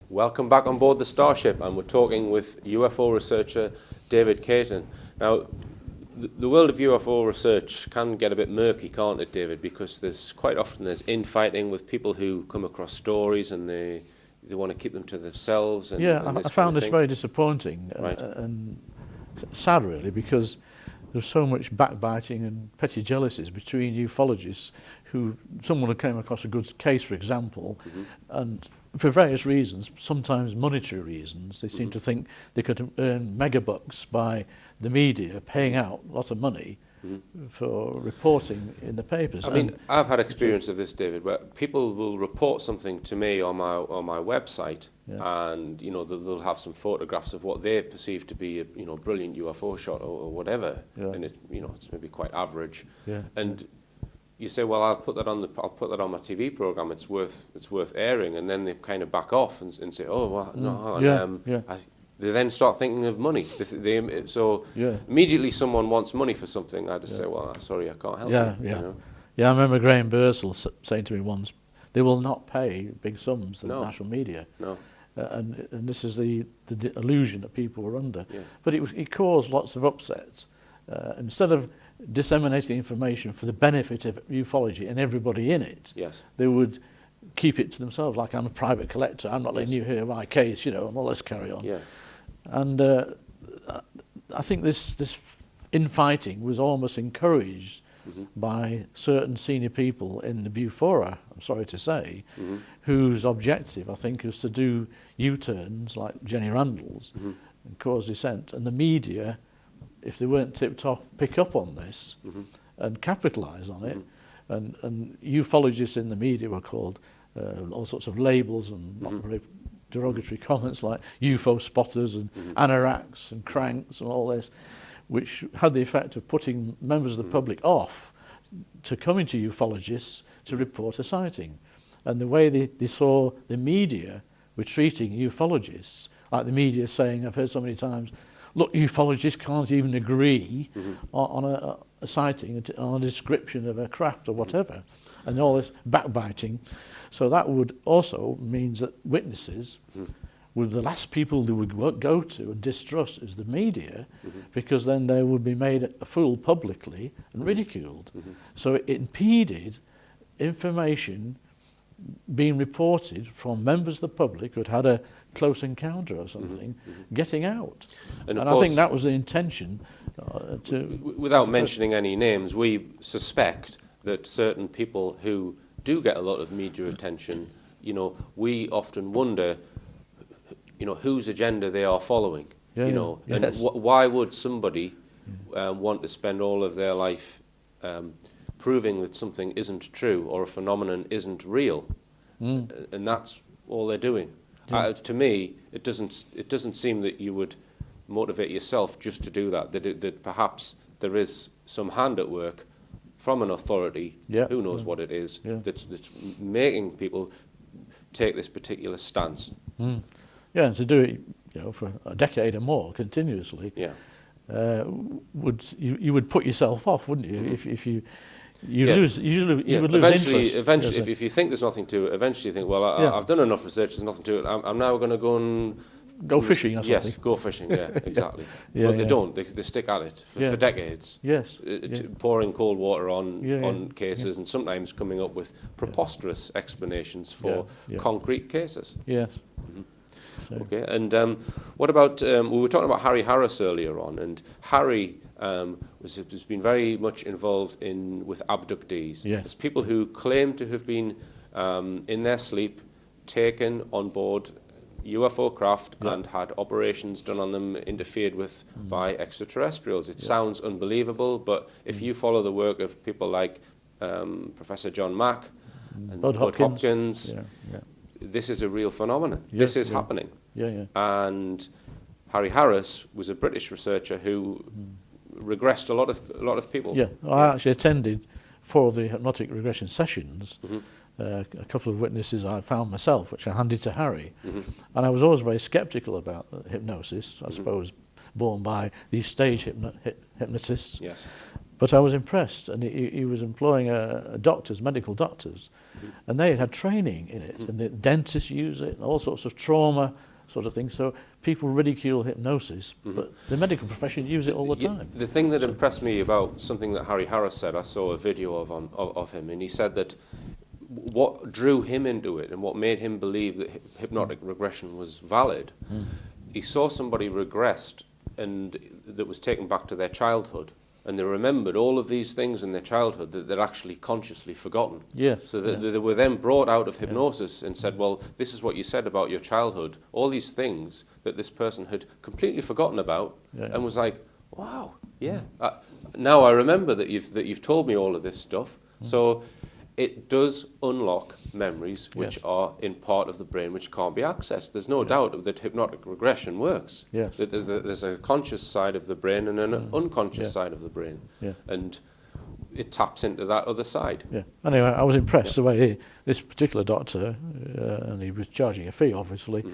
Welcome back on board the Starship, and we're talking with UFO researcher David Caton. Now, the world of UFO research can get a bit murky, can't it, David? Because there's quite often there's infighting with people who come across stories and they want to keep them to themselves. And, yeah, and I found this very disappointing and sad, really, because there's so much backbiting and petty jealousies between ufologists someone who came across a good case, for example, and for various reasons, sometimes monetary reasons, they seem to think they could earn megabucks by the media paying out a lot of money for reporting in the papers. I mean, I've had experience of this, David, where people will report something to me on my website, and they'll have some photographs of what they perceive to be a brilliant UFO shot or whatever, and it's maybe quite average, and you say, well, I'll put that on my TV program. It's worth airing, and then they kind of back off and say, oh, well, no. They then start thinking of money. So immediately someone wants money for something, I just say, well, sorry, I can't help you. Yeah, I remember Graham Bursell saying to me once, they will not pay big sums to the national media. No. And this is the illusion that people were under. Yeah. But it caused lots of upsets. Instead of disseminating information for the benefit of ufology and everybody in it, they would keep it to themselves, like, I'm a private collector, I'm not letting you hear my case, and all this carry on. Yeah. And I think this infighting was almost encouraged by certain senior people in the Bufora, I'm sorry to say, whose objective, I think, is to do U-turns like Jenny Randall's and cause dissent. And the media, if they weren't tipped off, pick up on this and capitalise on it. And ufologists in the media were called all sorts of labels and not very derogatory comments like UFO spotters and anoraks and cranks and all this, which had the effect of putting members of the public off to coming to ufologists to report a sighting. And the way they saw the media were treating ufologists, like the media saying, I've heard so many times, look, ufologists can't even agree on a sighting, on a description of a craft or whatever, and all this backbiting. So that would also means that witnesses would the last people they would go to and distrust is the media, because then they would be made a fool publicly and ridiculed. So it impeded information being reported from members of the public who had a close encounter or something, getting out. And I think that was the intention. Without mentioning any names, we suspect that certain people who do get a lot of media attention, we often wonder, whose agenda they are following. And why would somebody want to spend all of their life proving that something isn't true or a phenomenon isn't real, and that's all they're doing. To me, it doesn't seem that you would motivate yourself just to do that. That perhaps there is some hand at work from an authority, who knows what it is, that's making people take this particular stance. Yeah, and to do it, for a decade or more continuously. You would put yourself off, wouldn't you? If you would lose interest. Eventually, if you think there's nothing to it, eventually you think, well, I've done enough research, there's nothing to it, I'm now going to go and... Go fishing or something. Yes, go fishing, exactly. But they don't, they stick at it for decades. Yes. Pouring cold water on cases and sometimes coming up with preposterous explanations for concrete cases. Yes. Okay, and what about, we were talking about Harry Harris earlier on, and Harry has been very much involved with abductees. Yes. There's people who claim to have been, in their sleep, taken on board UFO craft and had operations done on them interfered with by extraterrestrials. It sounds unbelievable, but if you follow the work of people like Professor John Mack and Bud Hopkins, this is a real phenomenon. This is happening. And Harry Harris was a British researcher who regressed a lot of people. I actually attended 4 of the hypnotic regression sessions. A couple of witnesses I found myself, which I handed to Harry. And I was always very sceptical about hypnosis, I suppose, born by these stage hypnotists. But I was impressed, and he was employing medical doctors, and they had training in it, and the dentists use it, and all sorts of trauma sort of things. So people ridicule hypnosis, but the medical profession use it all the time. The thing that impressed me about something that Harry Harris said, I saw a video of him, and he said that what drew him into it and what made him believe that hypnotic regression was valid, he saw somebody regressed and that was taken back to their childhood. And they remembered all of these things in their childhood that they'd actually consciously forgotten. Yes. So they were then brought out of hypnosis and said, well, this is what you said about your childhood. All these things that this person had completely forgotten about, and was like, wow, now I remember that you've told me all of this stuff. So it does unlock memories which are in part of the brain which can't be accessed. There's no doubt that hypnotic regression works. Yes. That there's a conscious side of the brain and an unconscious side of the brain. Yeah. And it taps into that other side. Yeah. Anyway, I was impressed the way this particular doctor, and he was charging a fee, obviously,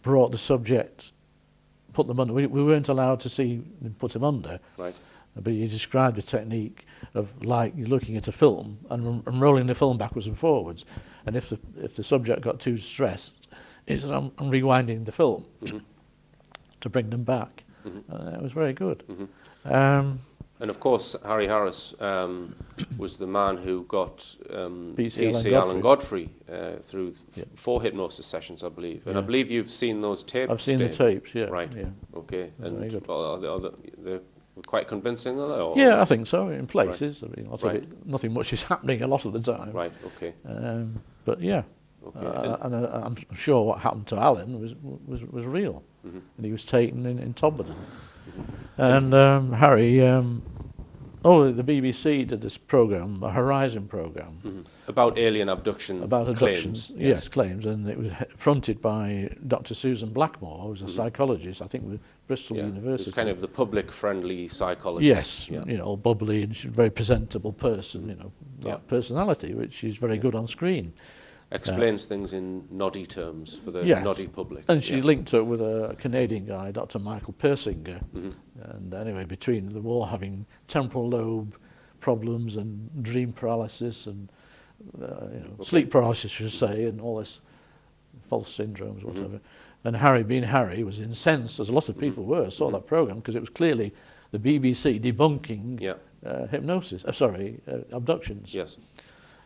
brought the subject, put them under. We weren't allowed to see him put him under. Right. But he described a technique of like you're looking at a film and rolling the film backwards and forwards, and if the subject got too stressed, he said, I'm rewinding the film to bring them back. It was very good. And of course, Harry Harris was the man who got P.C. Alan Godfrey through 4 hypnosis sessions, I believe. And I believe you've seen those tapes. I've seen the tapes, yeah. Right. Yeah. Okay. Very good. They're quite convincing, are they? Or? Yeah, I think so. In places, Right. I mean, lots of it, nothing much is happening a lot of the time. Right. Okay. But yeah, and I'm sure what happened to Alan was real, and he was taken in Todmorden. And Harry, the BBC did this program, a Horizon program. About alien abduction About claims. abductions, yes, claims, and it was fronted by Dr. Susan Blackmore, who was a psychologist, I think, with Bristol University. It's kind of the public-friendly psychologist. Yes, all bubbly, and she's a very presentable person, personality, which she's very good on screen. Explains things in noddy terms for the noddy public. And she linked up with a Canadian guy, Dr. Michael Persinger. And anyway, between them all having temporal lobe problems and dream paralysis and sleep paralysis, I should say, and all this false syndromes, whatever. And Harry, being Harry, was incensed, as a lot of people were, saw that program, because it was clearly the BBC debunking abductions. Yes.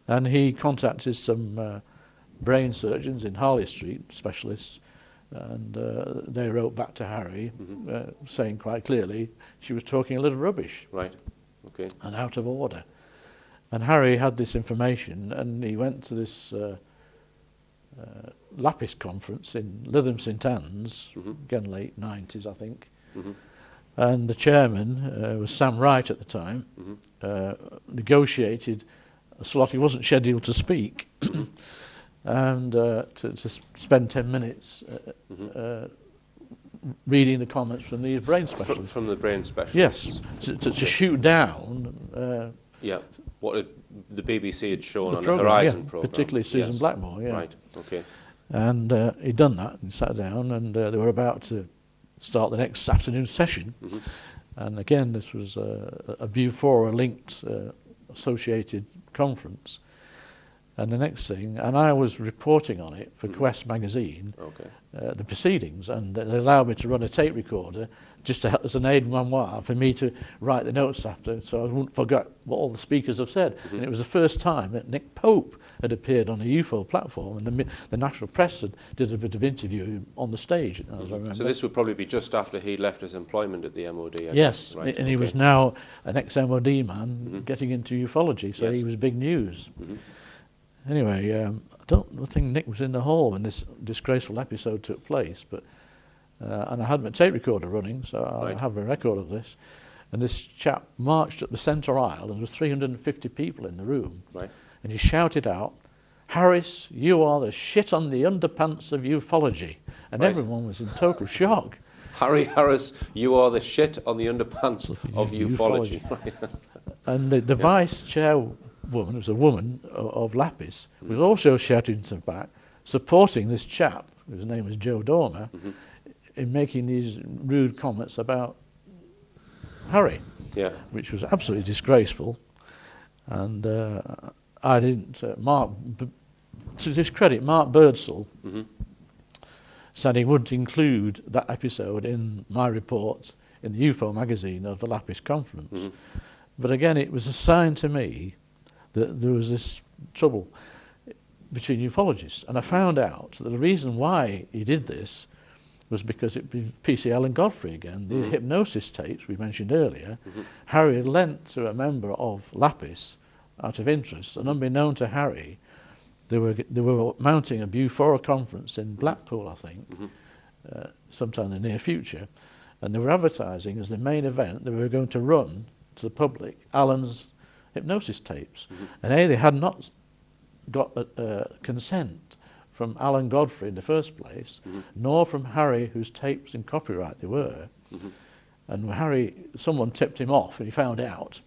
And he contacted some brain surgeons in Harley Street, specialists, and they wrote back to Harry saying quite clearly she was talking a little rubbish. Right. Okay. And out of order. And Harry had this information, and he went to this Lapis conference in Lytham St Anne's, again late 90s, I think. And the chairman was Sam Wright at the time, negotiated a slot. He wasn't scheduled to speak, and to spend 10 minutes reading the comments from these brain specialists. From the brain specialists. Yes, to shoot down. What the BBC had shown on the Horizon program. Particularly Susan Blackmore. Yeah. Right. Okay. And he'd done that and sat down, and they were about to start the next afternoon session. And again, this was a Bufora-linked associated conference. And the next thing, and I was reporting on it for Quest magazine, the proceedings, and they allowed me to run a tape recorder just to help as an aide-memoire for me to write the notes after, so I wouldn't forget what all the speakers have said. And it was the first time that Nick Pope had appeared on a UFO platform, and the national press did a bit of interview on the stage, as I remember. So this would probably be just after he left his employment at the MOD. Yes, right. And he was now an ex-MOD man getting into ufology, so he was big news. Anyway, I think Nick was in the hall when this disgraceful episode took place, but and I had my tape recorder running, so I have a record of this. And this chap marched up the centre aisle, and there was 350 people in the room. Right. And he shouted out, "Harris, you are the shit on the underpants of ufology." And everyone was in total shock. Harry Harris, you are the shit on the underpants of ufology. And the vice chairwoman, it was a woman of Lapis, was also shouting to the back, supporting this chap, whose name was Joe Dormer, in making these rude comments about Harry, Yeah. which was absolutely disgraceful. And I didn't, to discredit Mark Birdsall, said he wouldn't include that episode in my report in the UFO magazine of the Lapis conference. But again, it was a sign to me that there was this trouble between ufologists. And I found out that the reason why he did this was because it was P.C. Allen Godfrey again, the hypnosis tapes we mentioned earlier. Harry had lent to a member of Lapis out of interest, and unbeknown to Harry, they were mounting a Bufora conference in Blackpool, I think, sometime in the near future, and they were advertising as the main event. They were going to run to the public Allen's hypnosis tapes, and they had not got consent from Allen Godfrey in the first place, nor from Harry, whose tapes in copyright they were. And Harry, someone tipped him off, and he found out,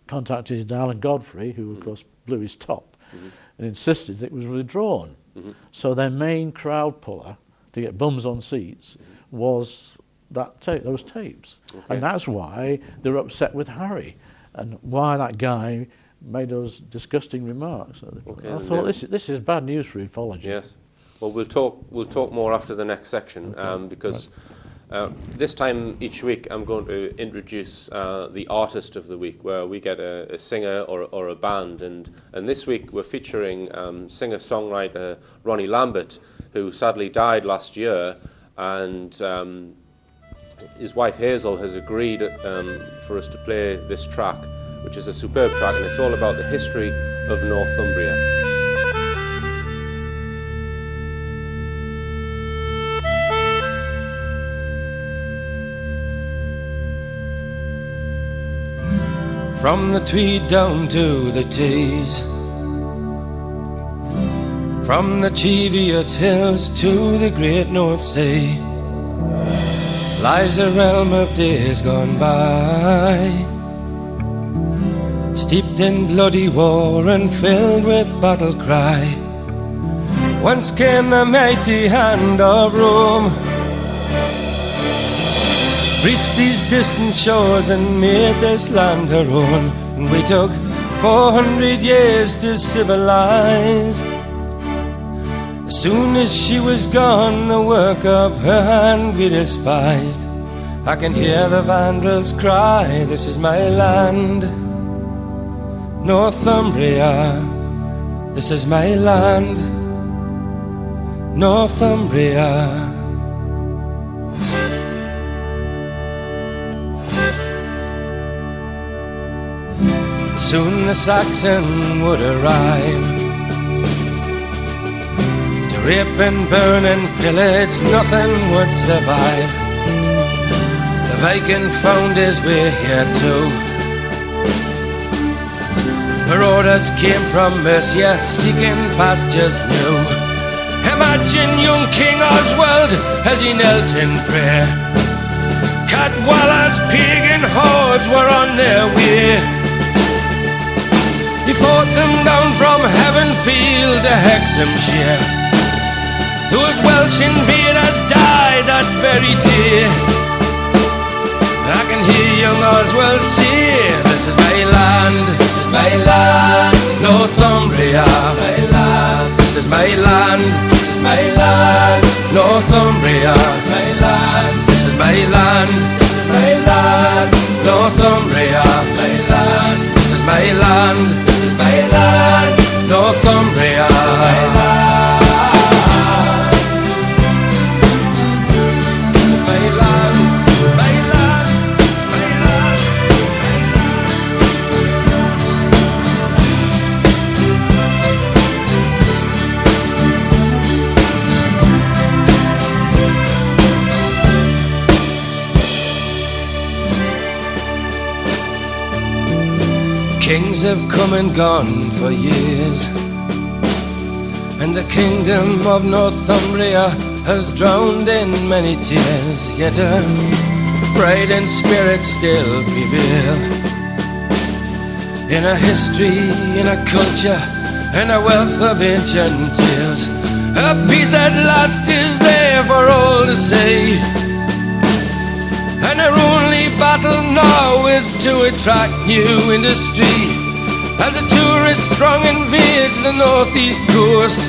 contacted Allen Godfrey, who of course blew his top, and insisted it was withdrawn. So their main crowd puller to get bums on seats was that those tapes. And that's why they were upset with Harry, and why that guy made those disgusting remarks. I thought this is bad news for ufology. Yes. Well, we'll talk more after the next section, because this time each week I'm going to introduce the artist of the week, where we get a singer or a band, and this week we're featuring singer-songwriter Ronnie Lambert, who sadly died last year, and his wife Hazel has agreed for us to play this track, which is a superb track, and it's all about the history of Northumbria. From the Tweed down to the Tees, from the Cheviot Hills to the Great North Sea, lies a realm of days gone by, steeped in bloody war and filled with battle cry. Once came the mighty hand of Rome, reached these distant shores and made this land her own. And we took 400 years to civilize. As soon as she was gone, the work of her hand we despised. I can hear the Vandals cry, this is my land, Northumbria, this is my land, Northumbria. Soon the Saxon would arrive to rape and burn and pillage, nothing would survive. The Viking found his way here too. Marauders came from Mercia, seeking pastures new. Imagine young King Oswald as he knelt in prayer. Cadwallader's pagan hordes were on their way. He fought them down from Heavenfield to Hexhamshire. Those Welsh invaders died that very day. I can hear young Oswald say, this is my land, this is my land, Northumbria, this is my land, this is my land, Northumbria, this is my land, this is my land, Northumbria, this is my land, this is my land, Northumbria, this is my land. Kings have come and gone for years, and the kingdom of Northumbria has drowned in many tears. Yet her pride and spirit still prevail, in a history, in a culture, and a wealth of ancient tales. Her peace at last is there for all to see, and her only battle now is to attract new industry. As a tourist throng invades the northeast coast,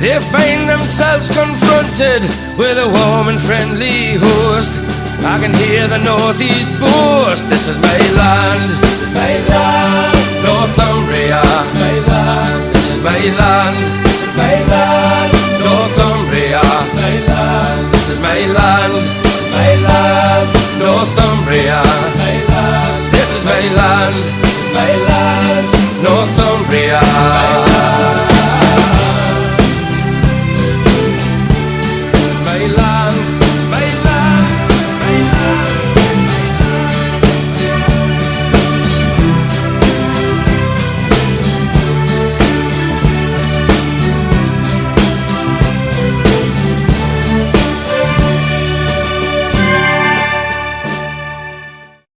they find themselves confronted with a warm and friendly host. I can hear the northeast boast, this is my land, this is my land, Northumbria, this is my land, this is my land, this is my land, Northumbria, this is my land, this is my land, this is my land, Northumbria, this is my land, this is my land, this is my land, Northumbria.